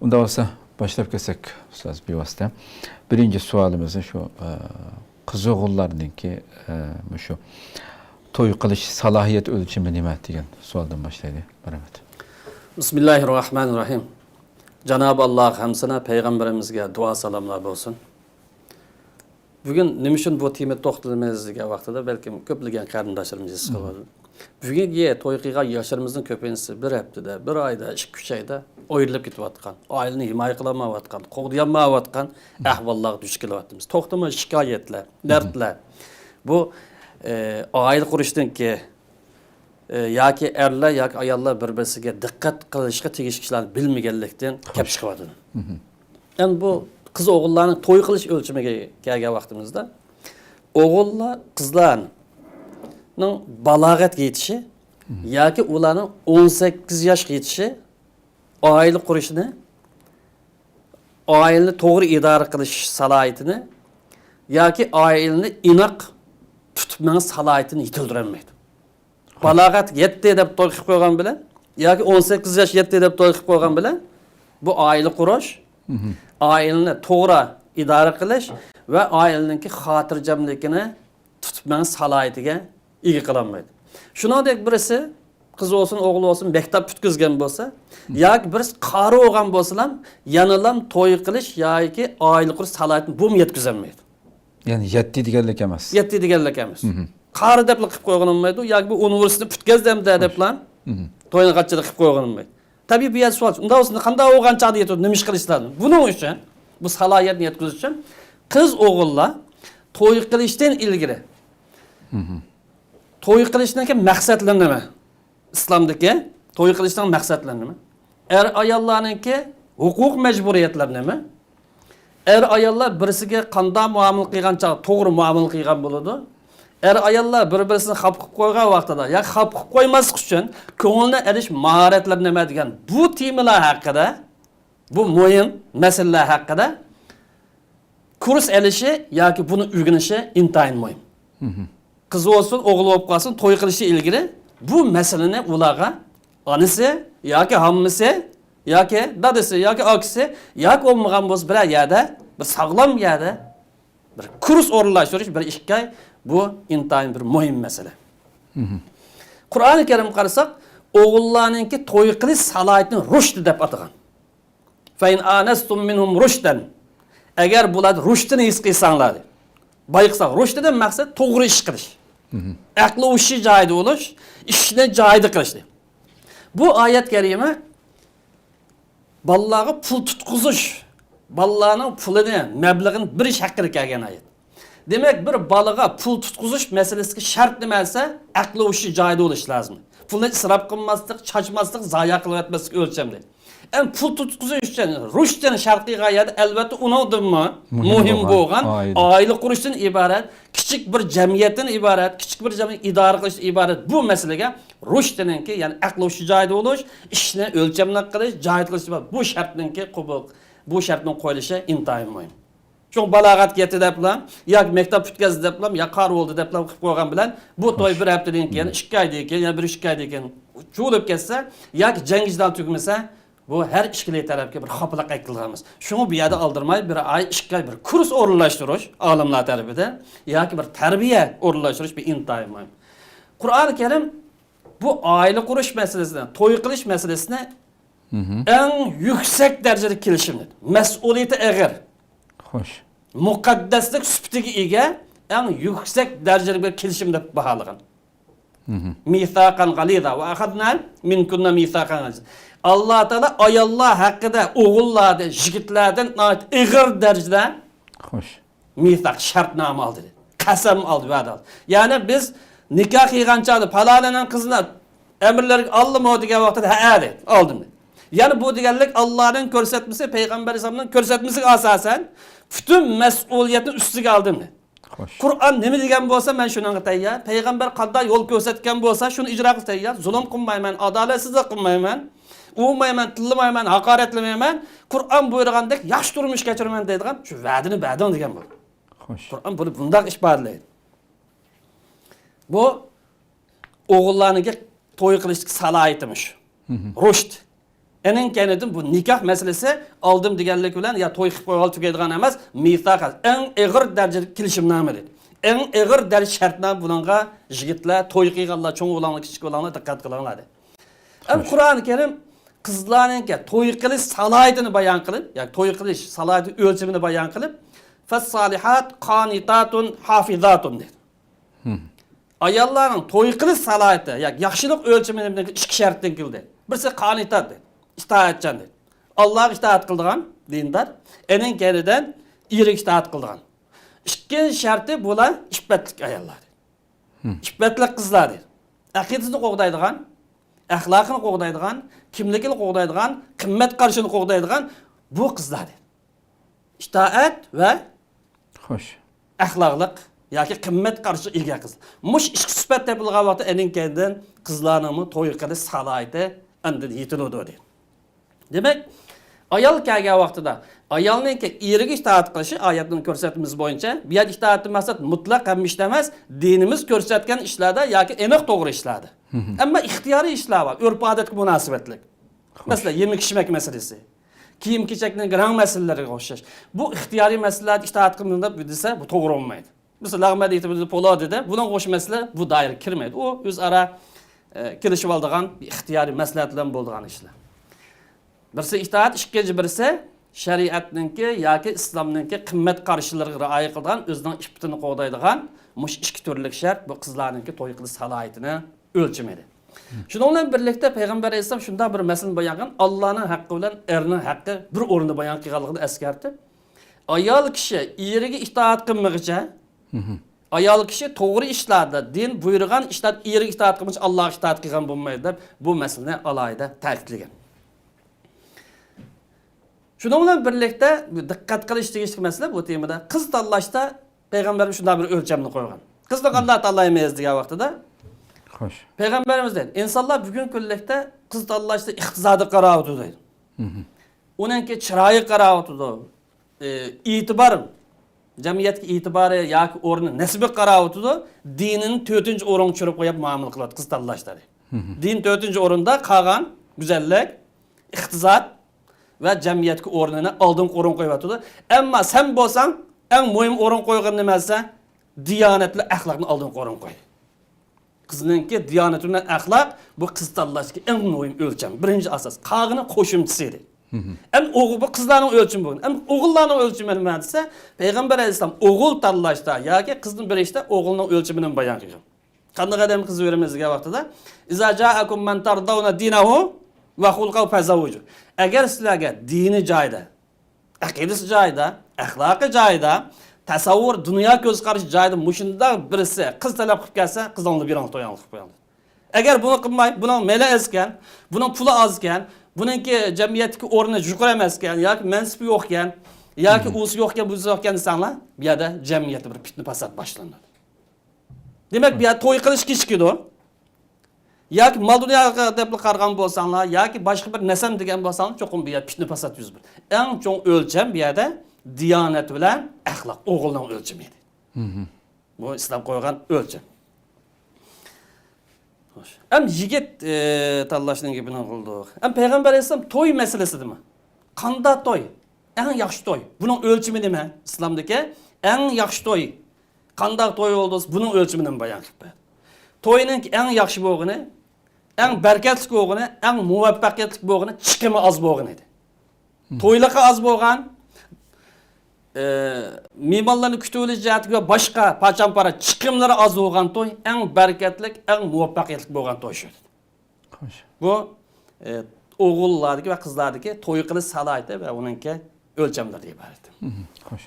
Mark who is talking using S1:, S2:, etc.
S1: Unda olsa başlap ketsek ustoz bevosita. Birinci sualimiz şu kız oğullarınki şu to'y qilish salohiyat o'lchami nima degan savoldan boshlaydi. Rahmat.
S2: Bismillahirrahmanirrahim. Cenab-ı Allah hamsına peygamberimizge dua salamlar olsun. Bugün nima uchun bu tema to'xtalamiz degan vaqtida balkim ko'plagan qarindoshlarimiz his qiladi. Bugungi to'y qilgan yoshlarimizning ko'pinchisi bir haftada, bir oyda, 2-3 oyda ayrilib ketayotgan, oilani himoya qilolmayotgan, qo'g'diyolmayotgan ahvollarga duch kelyapmiz. To'xtamay shikoyatlar, dardlar. Bu oila qurishdan keyin yoki erlar yoki ayollar bir-biriga diqqat qilishga tegishli ishlarni bilmaganlikdan kelib chiqyapti. Endi bu qiz o'g'illarni to'y qilish o'lchamiga kelgan vaqtimizda o'g'illar qizlarning balog'atga yetishi yoki ularning 18 yoshga yetishi oila qurishni, oilani to'g'ri idora qilish salohiyatini yoki oilani inoq tutib salohiyatini yetildirolmaydi. Balog'at yetdi deb to'y qilib qo'ygan bilan yoki 18 yosh yetdi deb to'y qilib qo'ygan bilan bu oila qurish, oilani to'g'ri idora qilish va oilaningki xotirjamligini tutib salohiyatiga ega qilolmaydi. Shuningdek birisi qiz olsun, o'g'il olsun maktab bitkizgan bo'lsa, yoki birisi qari bo'lgan bo'lsa ham yanalam to'y qilish yoki oila qurish salohiyatini bu yetkazolmaydi.
S1: Ya'ni yetti deganlik emas.
S2: Yetti deganlik emas. Qari deb qilib qo'ygan olmaydi yoki bu universitetni bitkazdim deb bilan to'yni qanchalik qilib qo'ygan olmaydi. Tabii bir savol. Unda olsun qanday o'g'an chaqdi yetadi, nima ish qilishlarni. Buning uchun bu salohiyatni yetkazish uchun qiz o'g'illar to'y qilishdan ilgari to'y qilishning maqsadlari nima? İslamdagi to'y qilishning maqsadlari nima? Ayollarningki huquq majburiyatlari nima? Ayollar birisiga qanday muomala qilgan chaq to'g'ri muomala qilgan bo'ladi. Ayollar bir-birisini xaf qilib qo'ygan vaqtida yoki xaf qilib qo'ymaslik uchun ko'ngilni erish mahoratlari nima degan bu temalar haqida, bu muhim masalalar haqida kurs elishi yoki buni o'rganishi intayin muhim. Qiz olsun, o'g'il bo'lib qolsin, to'y qilishi ilgari bu masalani ularga onasi yoki hammasi yoki dadasi yoki akisi yoki olmagan bo'lsa bir yerda, bir sog'lom yerda bir kurs o'rinlashtirish, bir ishga bu intayin bir muhim masala. Qur'oni Karim qarasak, o'g'illarningki to'y qilish salohiyatini rushd deb atagan. Fa in anastum minhum rushdan. Agar bular rushdini his qilsanglar, bayqsaq rushddan maqsad to'g'ri ish qilish. Aqli ushi joyida bo'lish, ishni joyida qilish. Bu oyat karima bolalarga pul tutqizish, bolalarning pulini, mablag'ini bir ish haqida kelgan oyat. Demek bir balaga pul tutqizish masalasiga shart nima esa, aqli ushi joyida bo'lish lozim. Pulni isrof qilmaslik, chachmaslik, zoya qilib o'tmaslik o'lchamda. Pul tutqizish uchun rushdani sharqiy g'oyada albatta uningdimi muhim bo'lgan oila qurishdan iborat, kichik bir jamiyatdan iborat, kichik bir jamiyat idora qilishdan iborat bu masalaga rushdinki, ya'ni aqli ushi joyida bo'lish, ishni o'lchamli qilish, joyida qilish bu shartninki qabul, bu shartning qo'yilishi intayin muhim. Çok balağat yetdi deb bilan, yoki maktab bitkazdi deb bilan, yoki qari bo'ldi deb bilan qilib qo'ygan bilan, bu to'y bir haftadan keyin, 2 oydan keyin, yana 1-2 oydan keyin cho'lib ketsa, yoki jangizdan tugmasa, bu har ikkili tarafga bir xopiliq aytilamiz. Shuni bu yerda oldirmay, bir oy, 2 oy bir kurs o'rinlashtirish olimlar tarafidan yoki bir tarbiya o'rinlashtirish bir intayin muhim. Qur'oni Karim bu oila qurish masalasini, to'y qilish masalasini eng yuksak darajada kelishimni, mas'uliyati og'ir.
S1: Xo'sh.
S2: Muqaddaslik sifatiga ega eng yuksak darajada bir kelishim deb baholagan. Mithaqan galiza va akhadna minkunna mithaqan galiza. Alloh taolo ayollar haqida, o'g'illarni, yigitlardan og'ir darajada
S1: xo'sh,
S2: mithaq shartnoma oldi. Qasam oldi, va'da oldi. Ya'ni biz nikoh qilganchada falonining qizini amirlarga oldimi degan vaqtda ha dedi, oldim. Yani bu deganlik Allah'ın ko'rsatmasi, Peygamber Aleyhisselam'ın ko'rsatmasiga asosan bütün mas'uliyatni ustiga oldim. Qur'on nima degan bo'lsa, men shunga tayyor. Payg'ambar qanday yo'l ko'rsatgan bo'lsa, shuni ijro qilishga tayyor. Zulm qilmayman, adolatsizlik qilmayman, o'mayman, tilmayman, haqoratlamayman. Qur'on buyurgandek yaxshi turmush kechiraman deydigan shu va'dini ba'dan degan bu. Xo'sh. Qur'on buni bunday ifodalaydi. Bu o'g'illarga to'y qilishga salohiyatimiz. Rushd. Enin kenedin bu nikah meselesi aldım deganlik bilan ya to'y qilib qo'yib tugaydigan emas, mithaq. Eng ig'ir darajada kelishimnoma dedi. Eng ig'ir darajada shartnoma buningga yigitlar, to'y qilganlar, cho'ng o'g'lanlar, kichik o'g'lanlar diqqat qilinglar dedi. Qur'oni Karim qizlarning to'y qilish salohiyatini bayon qilib, ya'ni to'y qilish salohiyati o'lchimini bayon qilib, fas-salihat qanitatun hafizatun dedi. Ayollarning to'y qilish salohiyati, ya'ni yaxshilik o'lchimini ikki shartdan keldi. Birisi qanitat dedi. İtaatçan dedi. Allah'a itaat kıldıgan dindar, enin geriden iri itaat kıldıgan. İkinci şartı bular işbetlik ayarlar. İşbetlik kızlar dedi. Akidesini qoğdaydıgan, ahlakını qoğdaydıgan, kimlikini qoğdaydıgan, kımmet karşını qoğdaydıgan bu kızlar dedi. İtaat ve
S1: Xoş.
S2: ahlaklık, yoki qimmat qarshi ega qiz. Mush ish sifat topilgan vaqtda ening kendan qizlarning to'y qilish salohiyati endi yetiladi dedi. Demek ayol kelgan vaqtida ayolning eriga itoat qilishi oyatning ko'rsatmasi bo'yicha bu yer itoatning maqsad mutlaq hamisha emas, dinimiz ko'rsatgan ishlarda yoki aniq to'g'ri ishlarda. Ammo ixtiyoriy ishlar bor, urf-odatga munosabatlik. Masalan, yemek-ichmak masalasi, kiyim-kechakning rang masalalariga o'xshash. Bu ixtiyoriy masalalar itoat qilindi desa, bu to'g'ri bo'lmaydi. Mesela Ahmet Eğitim'de Polad'da bunun qo'shmaslar bu daire kirmaydi. O o'zaro kelishib oldigan ixtiyoriy maslahatlar bo'lgan ishlar. Birisi itoat, ikkinchi birisi shariatninki yoki islomninki qimmat qarshilariga rioya qilgan, o'zining iftini qo'daydigan mush ikki turlik shart bu qizlarninki to'y qilish salohiyatini o'lchimadi. Shundan bilan birlikda payg'ambar alayhisalom shunda bir masala bayon qilgan, Allohning haqqi bilan erning haqqi bir o'rinda bayon qilganligini eskartib, ayol kishi eriga itoat qilmaguncha ayol kishi to'g'ri ishlarda, din buyurgan ishlarda eriga itoat qilmaguncha Allohga itoat qilgan bo'lmaydi deb bu masalani alohida ta'kidlagan. Shundan bilan birlikda diqqat qilish tegishli masala bu temada qiz tanlashda payg'ambarimiz shunday bir o'lchamni qo'ygan. Qizni qanday tanlaymiz degan vaqtida
S1: Xoş.
S2: payg'ambarimiz dedi, insonlar bugun kunlikda qiz tanlashda iqtisodiy qarab o'tadi. Uningki chiroyi qarab o'tadi. E'tibor jamiyatga e'tibori yoki o'rni nisbi qarab o'tadi. Dinning 4-o'ringa tushirib qo'yib muomala qiladi qiz tanlashda. Din 4-o'rinda qolgan go'zallik, iqtisod ve jamiyatga o'rnini oldin o'rin qo'yibdi. Ammo sen bo'lsang, eng muhim o'rin qo'ygan nimasi? Diyonatli axloqni oldin o'rin qo'y. Qizninki diyonat bilan axloq bu qiz tanlashga eng muhim o'lcham. Birinchi asos, qog'ini qo'shimchisi edi. O'g'il bu qizlarning o'lchami bo'lgan. O'g'illarning o'lchami nima desa, payg'ambar alayhisalom o'g'il tanlashda yoki qizni berishda o'g'ilning o'lchamini bayon qilgan. Qanday odam qiz beramiz degan vaqtida, "Iza ja'akum man tardawna dinahu va xulqahu fazawju." Agar sizlarga dini joyida, aqidasi joyida, axloqi joyida, tasavvur, dunyo ko'z qarashi joyida mushunda birisi qiz talab qilib kelsa, qizingni berang to'yang qilib qo'yadi. Agar buni qilmay, buning meli eskan, buning puli ozgan, buningki jamiyatdagi o'rni yuqori emaskan, yoki mansibi yo'qkan, yoki o'zi yo'qkan, buzi yo'qkan desanglar, bu yerda jamiyatda bir fitna fasod boshlanadi. Demak, bu yerda to'y qilish kechikidi. Yoki mal dunyoga deb qargan bo'lsanglar, yoki boshqa bir nasam degan bo'lsanglar, cho'qim bu yerda fitna fasod yuz beradi. Eng cho'ng o'lcham bu yerda diyonat bilan axloq o'g'ilning o'lchami edi. Bu islom qo'ygan o'lcham. Hem yigit tanlashning gapini qildik. Hem payg'ambar alayhisalom to'y masalasimi? Qanday to'y? Eng yaxshi to'y. Buning o'lchami nima? Islomdagi eng yaxshi to'y. Qanday to'y bo'ldi? Buning o'lchamidan bayon qilib berdi. To'yning eng yaxshi bo'lgani, eng barakatli bo'lgani, eng muvaffaqiyatli bo'lgani chiqimi oz bo'lgan edi. To'yligi oz bo'lgan, mehmonlarni kutib olish jihatiga boshqa pachampara chiqimlari oz bo'lgan to'y eng barakatli, eng muvaffaqiyatli bo'lgan to'y shu.
S1: Xoş.
S2: Bu o'g'illardagi va qizlardagi to'y qilish salohiyati va uningki o'lchamlari iborat.
S1: Xoş.